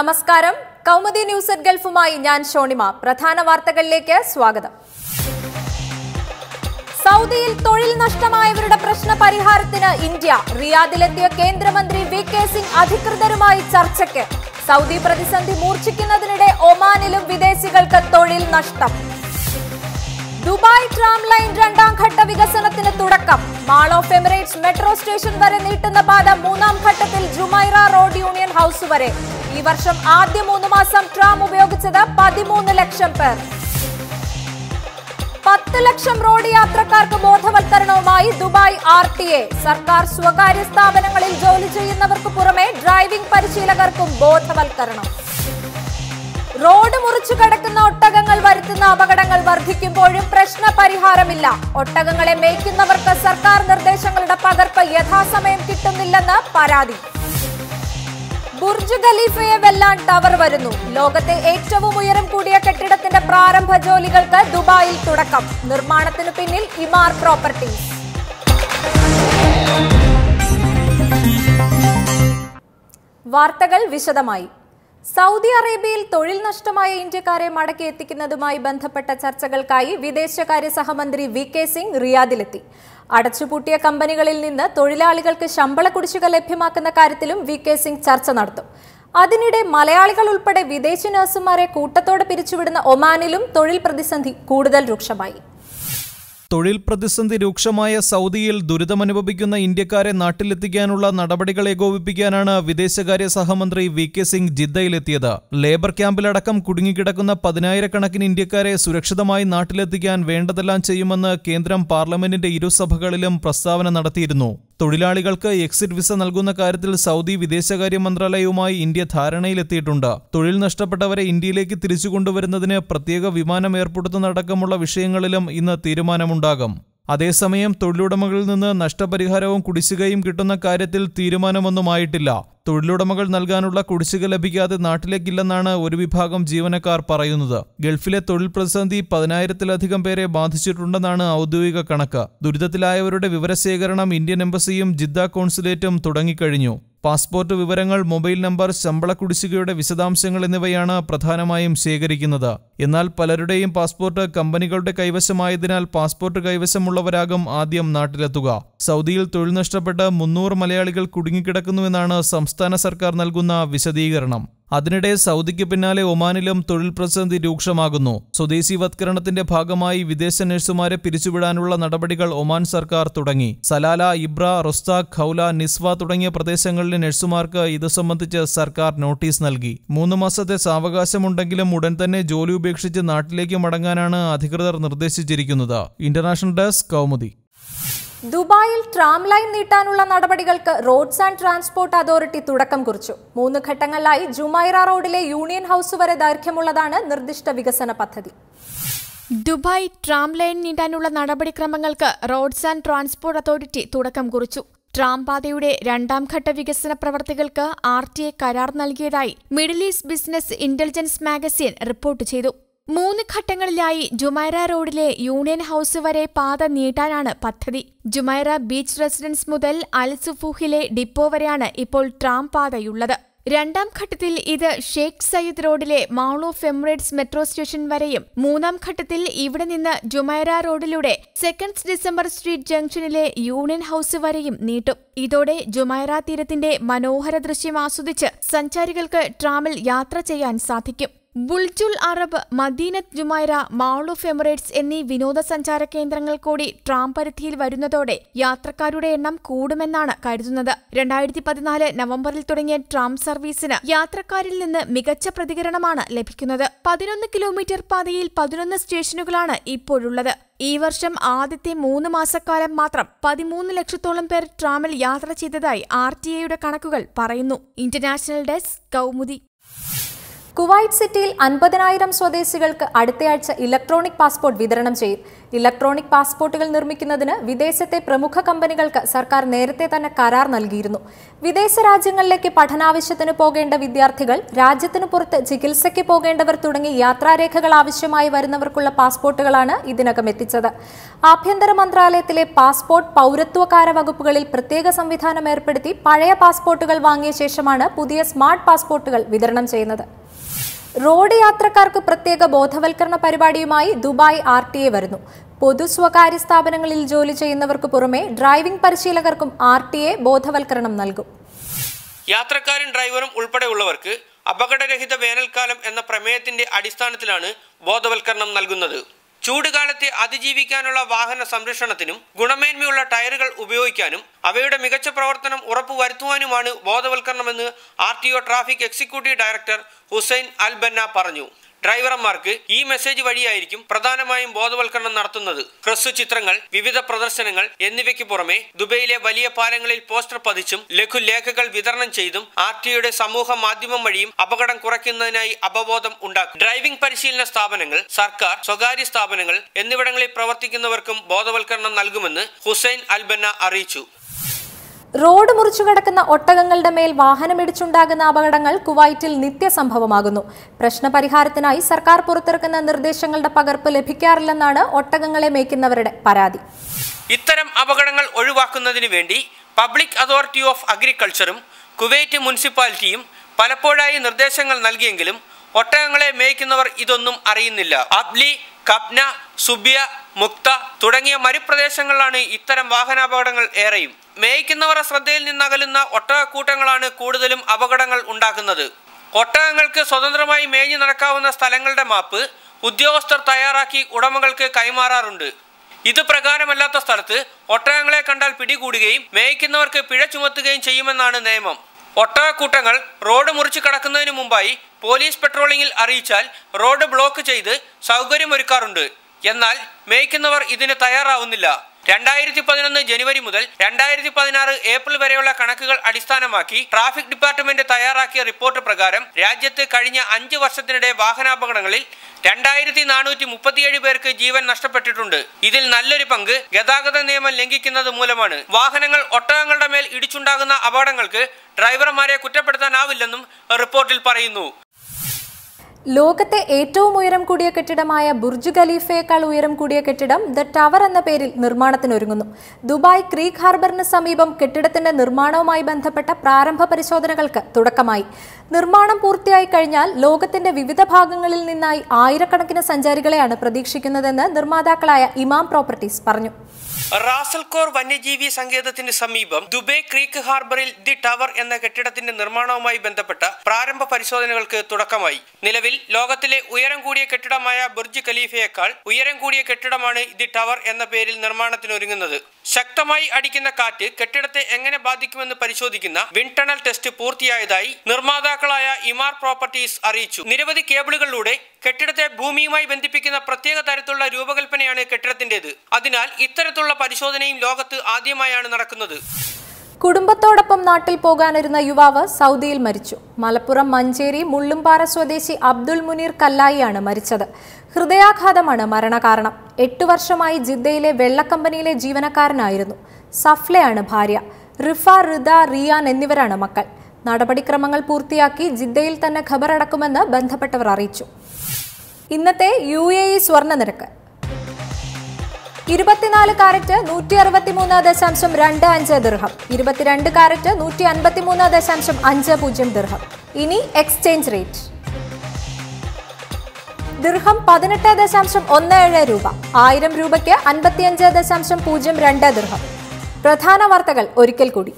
നമസ്കാരം. Kaumudi news at ഗൾഫുമായി ഞാൻ ഷോണിമ. പ്രധാന വാർത്തകളിലേക്ക് സ്വാഗതം. സൗദിയിൽ തൊഴിൽ നഷ്ടമായവരുടെ പ്രശ്ന പരിഹാരത്തിന് ഇന്ത്യ. റിയാദിലെത്തിയ കേന്ദ്രമന്ത്രി വി.കെ. സിംഗ് അധികൃതരുമായി ചർച്ചയ്ക്ക്. സൗദി പ്രതിസന്ധി മൂർച്ഛിക്കുന്നതിനിടെ ഒമാനിലും വിദേശികൾക്ക് തൊഴിൽ നഷ്ടം. ദുബായ് ട്രാം ലൈൻ രണ്ടാം ഘട്ട വികസനത്തിന് തുടക്കം. Mall of Emirates metro station വരെ നീട്ടുന്ന പാത മൂന്നാം ഘട്ടത്തിൽ ജുമൈറ റോഡ് യൂണിയൻ ഹൌസ് വരെ. ഈ വർഷം ആദ്യ 3 മാസം ട്രാം ഉപയോഗിച്ചത് 13 ലക്ഷം പേർ. 10 ലക്ഷം റോഡ് യാത്രക്കാർക്ക് ബോധവൽക്കരണവുമായി ദുബായ് RTA. സർക്കാർ സ്വകാര്യ സ്ഥാപനങ്ങളിൽ ജോലി ചെയ്യുന്നവർക്ക് പുറമെ ഡ്രൈവിംഗ് പരിശീലകർക്കും ബോധവൽക്കരണം. റോഡ് മുറിച്ചു കടക്കുന്ന ഒട്ടകങ്ങൾ വരുത്തുന്ന അപകടങ്ങൾ വർദ്ധിക്കുമ്പോഴും പ്രശ്ന പരിഹാരമില്ല. ഒട്ടകങ്ങളെ മേയ്ക്കുന്നവർക്ക് സർക്കാർ നിർദ്ദേശങ്ങളുടെ പകർപ്പ് യഥാസമയം കിട്ടുന്നില്ലെന്ന് പരാതി. ബുർജ് ഖലീഫയെ വെല്ലാൻ ടവർ വരുന്നു. ലോകത്തെ ഏറ്റവും ഉയരം കൂടിയ കെട്ടിടത്തിന്റെ പ്രാരംഭ ജോലികൾക്ക് ദുബായിൽ തുടക്കം. നിർമ്മാണത്തിനു പിന്നിൽ ഇമാർ പ്രോപ്പർട്ടീസ്. വാർത്തകൾ വിശദമായി. സൗദി അറേബ്യയിൽ തൊഴിൽ നഷ്ടമായ ഇന്ത്യക്കാരെ മടക്കി എത്തിക്കുന്നതുമായി ബന്ധപ്പെട്ട ചർച്ചകൾക്കായി വിദേശകാര്യ സഹമന്ത്രി വി.കെ. സിംഗ് റിയാദിലെത്തി. അടച്ചുപൂട്ടിയ കമ്പനികളിൽ നിന്ന് തൊഴിലാളികൾക്ക് ശമ്പള കുടിശ്ശിക ലഭ്യമാക്കുന്ന കാര്യത്തിലും വി.കെ. സിംഗ് ചർച്ച നടത്തും. അതിനിടെ മലയാളികൾ ഉൾപ്പെടെ വിദേശ നഴ്സുമാരെ കൂട്ടത്തോടെ പിരിച്ചുവിടുന്ന ഒമാനിലും തൊഴിൽ പ്രതിസന്ധി കൂടുതൽ രൂക്ഷമായി. തൊഴിൽ പ്രതിസന്ധി രൂക്ഷമായ സൗദിയിൽ ദുരിതമനുഭവിക്കുന്ന ഇന്ത്യക്കാരെ നാട്ടിലെത്തിക്കാനുള്ള നടപടികൾ ഏകോപിപ്പിക്കാനാണ് വിദേശകാര്യ സഹമന്ത്രി വി.കെ. സിംഗ് ജിദ്ദയിലെത്തിയത്. ലേബർ ക്യാമ്പിലടക്കം കുടുങ്ങിക്കിടക്കുന്ന 10,000-കണക്കിന് ഇന്ത്യക്കാരെ സുരക്ഷിതമായി നാട്ടിലെത്തിക്കാൻ വേണ്ടതെല്ലാം ചെയ്യുമെന്ന് കേന്ദ്രം പാർലമെന്റിന്റെ ഇരുസഭകളിലും പ്രസ്താവന നടത്തിയിരുന്നു. തൊഴിലാളികൾക്ക് എക്സിറ്റ് വിസ നൽകുന്ന കാര്യത്തിൽ സൗദി വിദേശകാര്യ മന്ത്രാലയവുമായി ഇന്ത്യ ധാരണയിലെത്തിയിട്ടുണ്ട്. തൊഴിൽ നഷ്ടപ്പെട്ടവരെ ഇന്ത്യയിലേക്ക് തിരിച്ചുകൊണ്ടുവരുന്നതിന് പ്രത്യേക വിമാനം ഏർപ്പെടുത്തുന്നതടക്കമുള്ള വിഷയങ്ങളിലും ഇന്ന് തീരുമാനമുണ്ടാകും. അതേസമയം തൊഴിലുടമകളിൽ നിന്ന് നഷ്ടപരിഹാരവും കുടിശ്ശികയും കിട്ടുന്ന കാര്യത്തിൽ തീരുമാനമൊന്നുമായിട്ടില്ല. തൊഴിലുടമകൾ നൽകാനുള്ള കുടിശ്ശിക ലഭിക്കാതെ നാട്ടിലേക്കില്ലെന്നാണ് ഒരു വിഭാഗം ജീവനക്കാർ പറയുന്നത്. ഗൾഫിലെ തൊഴിൽ പ്രതിസന്ധി 10,000-ലധികം പേരെ ബാധിച്ചിട്ടുണ്ടെന്നാണ് ഔദ്യോഗിക കണക്ക്. ദുരിതത്തിലായവരുടെ വിവരശേഖരണം ഇന്ത്യൻ എംബസിയും ജിദ്ദ കോൺസുലേറ്റും തുടങ്ങിക്കഴിഞ്ഞു. പാസ്പോർട്ട് വിവരങ്ങൾ, മൊബൈൽ നമ്പർ, ശമ്പള കുടിശ്ശികയുടെ വിശദാംശങ്ങൾ എന്നിവയാണ് പ്രധാനമായും ശേഖരിക്കുന്നത്. എന്നാൽ പലരുടെയും പാസ്പോർട്ട് കമ്പനികളുടെ കൈവശമായതിനാൽ പാസ്പോർട്ട് കൈവശമുള്ളവരാകും ആദ്യം നാട്ടിലെത്തുക. സൗദിയിൽ തൊഴിൽ നഷ്ടപ്പെട്ട് 300 മലയാളികൾ കുടുങ്ങിക്കിടക്കുന്നുവെന്നാണ് സംസ്ഥാന സർക്കാർ നൽകുന്ന വിശദീകരണം. അതിനിടെ സൗദിക്ക് പിന്നാലെ ഒമാനിലും തൊഴിൽ പ്രതിസന്ധി രൂക്ഷമാകുന്നു. സ്വദേശീവത്കരണത്തിന്റെ ഭാഗമായി വിദേശ നഴ്സുമാരെ പിരിച്ചുവിടാനുള്ള നടപടികൾ ഒമാൻ സർക്കാർ തുടങ്ങി. സലാല, ഇബ്ര, റൊസ്താഖ്, ഖൗല, നിസ്വ തുടങ്ങിയ പ്രദേശങ്ങളിലെ നഴ്സുമാർക്ക് ഇത് സംബന്ധിച്ച് സർക്കാർ നോട്ടീസ് നൽകി. 3 മാസത്തെ സാവകാശമുണ്ടെങ്കിലും ഉടൻ തന്നെ ജോലി ഉപേക്ഷിച്ച് നാട്ടിലേക്ക് മടങ്ങാനാണ് അധികൃതർ നിർദ്ദേശിച്ചിരിക്കുന്നത്. International desk, Kaumudi. ദുബായിൽ ട്രാം ലൈൻ നീട്ടാനുള്ള നടപടികൾക്ക് റോഡ്സ് ആൻഡ് ട്രാൻസ്പോർട്ട് അതോറിറ്റി തുടക്കം കുറിച്ചു. 3 ഘട്ടങ്ങളിലായി ജുമൈറ റോഡിലെ യൂണിയൻ ഹൌസ് വരെ ദൈർഘ്യമുള്ളതാണ് നിർദ്ദിഷ്ട വികസന പദ്ധതി. ദുബായ് ട്രാം ലൈൻ നീട്ടാനുള്ള നടപടിക്രമങ്ങൾക്ക് റോഡ്സ് ആൻഡ് ട്രാൻസ്പോർട്ട് അതോറിറ്റി തുടക്കം കുറിച്ചു. ട്രാം പാതയുടെ 2ാം ഘട്ട വികസന പ്രവർത്തികൾക്ക് RTA കരാർ നൽകിയതായി middle east business intelligence magazine report ചെയ്തു. 3 ഘട്ടങ്ങളിലായി ജുമൈറ റോഡിലെ യൂണിയൻ ഹൌസ് വരെ പാത നീട്ടാനാണ് പദ്ധതി. ജുമൈറ ബീച്ച് റെസിഡൻസ് മുതൽ അൽ സുഫൂഹിലെ ഡിപ്പോ വരെയാണ് ഇപ്പോൾ ട്രാം പാതയുള്ളത്. 2ാം ഘട്ടത്തിൽ ഇത് ഷെയ്ഖ് സയ്യിദ് റോഡിലെ mall of Emirates metro station വരെയും 3ാം ഘട്ടത്തിൽ ഇവിടെ നിന്ന് ജുമൈറ റോഡിലൂടെ 2 ഡിസംബർ സ്ട്രീറ്റ് ജംഗ്ഷനിലെ യൂണിയൻ ഹൌസ് വരെയും നീട്ടും. ഇതോടെ ജുമൈറ തീരത്തിന്റെ മനോഹര ദൃശ്യം ആസ്വദിച്ച് സഞ്ചാരികൾക്ക് ട്രാമിൽ യാത്ര ചെയ്യാൻ സാധിക്കും. ബുൾജുൽ അറബ്, മദീനത്ത് ജുമൈറ, മാൾ ഓഫ് എമിറേറ്റ്സ് എന്നീ വിനോദസഞ്ചാര കേന്ദ്രങ്ങൾ കൂടി ട്രാം പരിധിയിൽ വരുന്നതോടെ യാത്രക്കാരുടെ എണ്ണം കൂടുമെന്നാണ് കരുതുന്നത്. 2014 നവംബറിൽ തുടങ്ങിയ ട്രാം സർവീസിന് യാത്രക്കാരിൽ നിന്ന് മികച്ച പ്രതികരണമാണ് ലഭിക്കുന്നത്. 11 കിലോമീറ്റർ പാതയിൽ 11 സ്റ്റേഷനുകളാണ് ഇപ്പോഴുള്ളത്. ഈ വർഷം ആദ്യത്തെ 3 മാസക്കാലം മാത്രം 13 ലക്ഷത്തോളം പേർ ട്രാമിൽ യാത്ര ചെയ്തതായി RTA കണക്കുകൾ പറയുന്നു. International desk, Kaumudi. കുവൈറ്റ് സിറ്റിയിൽ 50,000 സ്വദേശികൾക്ക് അടുത്തയാഴ്ച ഇലക്ട്രോണിക് പാസ്പോർട്ട് വിതരണം ചെയ്യും. ഇലക്ട്രോണിക് പാസ്പോർട്ടുകൾ നിർമ്മിക്കുന്നതിന് വിദേശത്തെ പ്രമുഖ കമ്പനികൾക്ക് സർക്കാർ നേരത്തെ തന്നെ കരാർ നൽകിയിരുന്നു. വിദേശ രാജ്യങ്ങളിലേക്ക് പഠനാവശ്യത്തിന് പോകേണ്ട വിദ്യാർത്ഥികൾ, രാജ്യത്തിനു പുറത്ത് ചികിത്സയ്ക്ക് പോകേണ്ടവർ തുടങ്ങി യാത്രാരേഖകൾ ആവശ്യമായി വരുന്നവർക്കുള്ള പാസ്പോർട്ടുകളാണ് ഇതിനകം എത്തിച്ചത്. ആഭ്യന്തര മന്ത്രാലയത്തിലെ പാസ്പോർട്ട്, പൗരത്വകാര വകുപ്പുകളിൽ പ്രത്യേക സംവിധാനം ഏർപ്പെടുത്തി പഴയ പാസ്പോർട്ടുകൾ വാങ്ങിയ ശേഷമാണ് പുതിയ സ്മാർട്ട് പാസ്പോർട്ടുകൾ വിതരണം ചെയ്യുന്നത്. റോഡ് യാത്രക്കാർക്ക് പ്രത്യേക ബോധവൽക്കരണ പരിപാടിയുമായി ദുബായ് RTA വരുന്നു. പൊതു സ്വകാര്യ സ്ഥാപനങ്ങളിൽ ജോലി ചെയ്യുന്നവർക്ക് പുറമെ ഡ്രൈവിംഗ് പരിശീലകർക്കും RTA ബോധവൽക്കരണം നൽകും. യാത്രക്കാരും ഡ്രൈവറും ഉൾപ്പെടെയുള്ളവർക്ക് അപകടരഹിത വേനൽക്കാലം എന്ന പ്രമേയത്തിന്റെ അടിസ്ഥാനത്തിലാണ് ബോധവൽക്കരണം നൽകുന്നത്. ചൂടുകാലത്തെ അതിജീവിക്കാനുള്ള വാഹന സംരക്ഷണത്തിനും ഗുണമേന്മയുള്ള ടയറുകൾ ഉപയോഗിക്കാനും അവയുടെ മികച്ച പ്രവർത്തനം ഉറപ്പുവരുത്തുവാനുമാണ് ബോധവൽക്കരണമെന്ന് RTO traffic executive director Hussain Al Banna പറഞ്ഞു. ഡ്രൈവർമാർക്ക് ഈ മെസ്സേജ് വഴിയായിരിക്കും പ്രധാനമായും ബോധവൽക്കരണം നടത്തുന്നത്. ഹ്രസ്വ ചിത്രങ്ങൾ, വിവിധ പ്രദർശനങ്ങൾ എന്നിവയ്ക്ക് പുറമെ ദുബൈയിലെ വലിയ പാലങ്ങളിൽ പോസ്റ്റർ പതിച്ചും ലഘുലേഖകൾ വിതരണം ചെയ്തും RTOയുടെ സമൂഹ മാധ്യമം വഴിയും അപകടം കുറയ്ക്കുന്നതിനായി അവബോധം ഉണ്ടാക്കും. ഡ്രൈവിംഗ് പരിശീലന സ്ഥാപനങ്ങൾ, സർക്കാർ, സ്വകാര്യ സ്ഥാപനങ്ങൾ എന്നിവിടങ്ങളിൽ പ്രവർത്തിക്കുന്നവർക്കും ബോധവൽക്കരണം നൽകുമെന്ന് ഹുസൈൻ അൽ ബന്ന അറിയിച്ചു. റോഡ് മുറിച്ചുകടക്കുന്ന ഒട്ടകങ്ങളുടെ മേൽ വാഹനമിടിച്ചുണ്ടാകുന്ന അപകടങ്ങൾ കുവൈറ്റിൽ നിത്യസംഭവമാകുന്നു. പ്രശ്നപരിഹാരത്തിനായി സർക്കാർ പുറത്തിറക്കുന്ന നിർദ്ദേശങ്ങളുടെ പകർപ്പ് ലഭിക്കാറില്ലെന്നാണ് ഒട്ടകങ്ങളെ മേയ്ക്കുന്നവരുടെ പരാതി. ഇത്തരം അപകടങ്ങൾ ഒഴിവാക്കുന്നതിന് വേണ്ടി പബ്ലിക് അതോറിറ്റി ഓഫ് അഗ്രികൾച്ചറും കുവൈറ്റ് മുനിസിപ്പാലിറ്റിയും പലപ്പോഴായി നിർദ്ദേശങ്ങൾ നൽകിയെങ്കിലും ഒട്ടകങ്ങളെ മേയ്ക്കുന്നവർ ഇതൊന്നും അറിയുന്നില്ല. അബ്ലി, കബ്ന, സുബിയ, മുക്ത തുടങ്ങിയ മരുപ്രദേശങ്ങളിലാണ് ഇത്തരം വാഹനാപകടങ്ങൾ ഏറെയും. മേയ്ക്കുന്നവരുടെ ശ്രദ്ധയിൽ നിന്നകലുന്ന ഒട്ടകക്കൂട്ടങ്ങളാണ് കൂടുതലും അപകടങ്ങൾ ഉണ്ടാക്കുന്നത്. ഒട്ടകങ്ങൾക്ക് സ്വതന്ത്രമായി മേഞ്ഞു നടക്കാവുന്ന സ്ഥലങ്ങളുടെ മാപ്പ് ഉദ്യോഗസ്ഥർ തയ്യാറാക്കി ഉടമകൾക്ക് കൈമാറാറുണ്ട്. ഇത് പ്രകാരമല്ലാത്ത സ്ഥലത്ത് ഒട്ടകങ്ങളെ കണ്ടാൽ പിടികൂടുകയും മേയ്ക്കുന്നവർക്ക് പിഴ ചുമത്തുകയും ചെയ്യുമെന്നാണ് നിയമം. ഒട്ടകക്കൂട്ടങ്ങൾ റോഡ് മുറിച്ചു കടക്കുന്നതിന് മുമ്പായി പോലീസ് പെട്രോളിംഗിൽ അറിയിച്ചാൽ റോഡ് ബ്ലോക്ക് ചെയ്ത് സൗകര്യമൊരുക്കാറുണ്ട്. എന്നാൽ മേയ്ക്കുന്നവർ ഇതിന് തയ്യാറാവുന്നില്ല. 2011 ജനുവരി മുതൽ 2016 ഏപ്രിൽ വരെയുള്ള കണക്കുകൾ അടിസ്ഥാനമാക്കി ട്രാഫിക് ഡിപ്പാർട്ട്മെന്റ് തയ്യാറാക്കിയ റിപ്പോർട്ട് പ്രകാരം രാജ്യത്ത് കഴിഞ്ഞ 5 വർഷത്തിനിടെ വാഹനാപകടങ്ങളിൽ 2437 പേർക്ക് ജീവൻ നഷ്ടപ്പെട്ടിട്ടുണ്ട്. ഇതിൽ നല്ലൊരു പങ്ക് ഗതാഗത നിയമം ലംഘിക്കുന്നത് മൂലമാണ്. വാഹനങ്ങൾ ഒട്ടകങ്ങളുടെ മേൽ ഇടിച്ചുണ്ടാകുന്ന അപകടങ്ങൾക്ക് ഡ്രൈവർമാരെ കുറ്റപ്പെടുത്താനാവില്ലെന്നും റിപ്പോർട്ടിൽ പറയുന്നു. ലോകത്തെ ഏറ്റവും ഉയരം കൂടിയ കെട്ടിടമായ ബുർജ് ഖലീഫയേക്കാൾ ഉയരം കൂടിയ കെട്ടിടം ദ ടവർ എന്ന പേരിൽ നിർമ്മാണത്തിനൊരുങ്ങുന്നു. ദുബായ് ക്രീക്ക് ഹാർബറിന് സമീപം കെട്ടിടത്തിന്റെ നിർമ്മാണവുമായി ബന്ധപ്പെട്ട പ്രാരംഭ പരിശോധനകൾക്ക് തുടക്കമായി. നിർമ്മാണം പൂർത്തിയായി കഴിഞ്ഞാൽ ലോകത്തിന്റെ വിവിധ ഭാഗങ്ങളിൽ നിന്നായി ആയിരക്കണക്കിന് സഞ്ചാരികളെയാണ് പ്രതീക്ഷിക്കുന്നതെന്ന് നിർമ്മാതാക്കളായ ഇമാം പ്രോപ്പർട്ടീസ് പറഞ്ഞു. റാസൽകോർ വന്യജീവി സങ്കേതത്തിന് സമീപം ദുബായ് ക്രീക്ക് ഹാർബറിൽ ദി ടവർ എന്ന കെട്ടിടത്തിന്റെ നിർമ്മാണവുമായി ബന്ധപ്പെട്ട പ്രാരംഭ പരിശോധനകൾക്ക് തുടക്കമായി. നിലവിൽ ലോകത്തിലെ ഉയരം കൂടിയ കെട്ടിടമായ ബുർജ് ഖലീഫയേക്കാൾ ഉയരം കൂടിയ കെട്ടിടമാണ് ദി ടവർ എന്ന പേരിൽ നിർമ്മാണത്തിനൊരുങ്ങുന്നത്. ശക്തമായി അടിക്കുന്ന കാറ്റ് കെട്ടിടത്തെ എങ്ങനെ ബാധിക്കുമെന്ന് പരിശോധിക്കുന്ന വിൻഡ് ടണൽ ടെസ്റ്റ് പൂർത്തിയായതായി നിർമ്മാതാക്കളായ ഇമാർ പ്രോപ്പർട്ടീസ് അറിയിച്ചു. നിരവധി കേബിളുകളിലൂടെ കെട്ടിടത്തെ ഭൂമിയുമായി ബന്ധിപ്പിക്കുന്ന പ്രത്യേക തരത്തിലുള്ള രൂപകൽപ്പനയാണ് കെട്ടിടത്തിന്റേത്. അതിനാൽ ഇത്തരത്തിലുള്ള പരിശോധനയും ലോകത്ത് ആദ്യമായാണ് നടക്കുന്നത്. കുടുംബത്തോടൊപ്പം നാട്ടിൽ പോകാനിരുന്ന യുവാവ് സൗദിയിൽ മരിച്ചു. മലപ്പുറം മഞ്ചേരി മുള്ളുംപാറ സ്വദേശി അബ്ദുൾ മുനീർ കല്ലായിയാണ് മരിച്ചത്. ഹൃദയാഘാതമാണ് മരണകാരണം. 8 വർഷമായി ജിദ്ദയിലെ വെള്ളക്കമ്പനിയിലെ ജീവനക്കാരനായിരുന്നു. സഫ്ലയാണ് ഭാര്യ. റിഫ, റിദ, റിയാൻ എന്നിവരാണ് മക്കൾ. നടപടിക്രമങ്ങൾ പൂർത്തിയാക്കി ജിദ്ദയിൽ തന്നെ ഖബറടക്കുമെന്ന് ബന്ധപ്പെട്ടവർ അറിയിച്ചു. ഇന്നത്തെ UAE സ്വർണ്ണ നിരക്ക് 24 കാരറ്റ് 163.25 ദിർഹം, 22 കാരറ്റ് 153.50 ദിർഹം. ഇനി എക്സ്ചേഞ്ച് റേറ്റ്. ദിർഹം 18.17 രൂപ, 1000 രൂപയ്ക്ക് 55.02 ദിർഹം. പ്രധാന വാർത്തകൾ ഒരിക്കൽ കൂടി.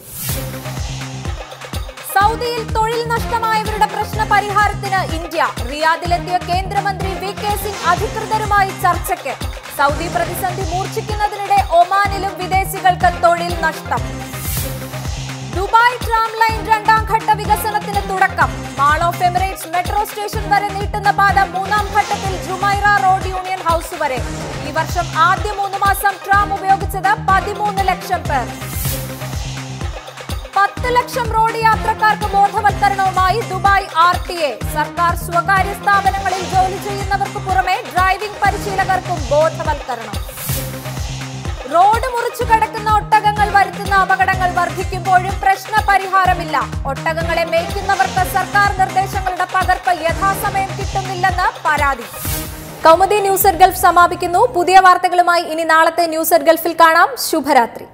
സൗദിയിൽ തൊഴിൽ നഷ്ടമായവരുടെ പ്രശ്ന പരിഹാരത്തിന് ഇന്ത്യ. റിയാദിലെത്തിയ കേന്ദ്രമന്ത്രി VK സിംഗ് അധികൃതരുമായി ചർച്ചയ്ക്ക്. സൗദി പ്രതിസന്ധി മൂർച്ഛിക്കുന്നതിനിടെ ഒമാനിലും വിദേശികൾക്ക് തൊഴിൽ നഷ്ടം. ദുബായ് ട്രാം ലൈൻ 2ാം ഘട്ട വികസനത്തിന് തുടക്കം. Mall of Emirates metro station വരെ നീട്ടുന്ന പാത 3ാം ഘട്ടത്തിൽ ജുമൈറ റോഡ് യൂണിയൻ ഹൗസ് വരെ. ഈ വർഷം ആദ്യ 3 മാസം ട്രാം ഉപയോഗിച്ചത് 13 ലക്ഷം പേർ. 10 ലക്ഷം റോഡ് യാത്രക്കാർക്ക് ബോധവൽക്കരണവുമായി ദുബായ് RTA. സർക്കാർ സ്വകാര്യ സ്ഥാപനങ്ങളിൽ ജോലി ചെയ്യുന്നവർക്ക് പുറമെ ഡ്രൈവിംഗ് പരിശീലകർക്കും ബോധവൽക്കരണം. റോഡ് മുറിച്ചു കടക്കുന്ന ഒട്ടകങ്ങൾ വരുത്തുന്ന അപകടങ്ങൾ വർദ്ധിക്കുമ്പോഴും പ്രശ്ന പരിഹാരമില്ല. ഒട്ടകങ്ങളെ മേയ്ക്കുന്നവർക്ക് സർക്കാർ നിർദ്ദേശങ്ങളുടെ പകർപ്പ് യഥാസമയം കിട്ടുന്നില്ലെന്ന് പരാതി. കൗമുദി ന്യൂസ് അറ്റ് ഗൾഫ് സമാപിക്കുന്നു. പുതിയ വാർത്തകളുമായി ഇനി നാളത്തെ ന്യൂസ് അറ്റ് ഗൾഫിൽ കാണാം. ശുഭരാത്രി.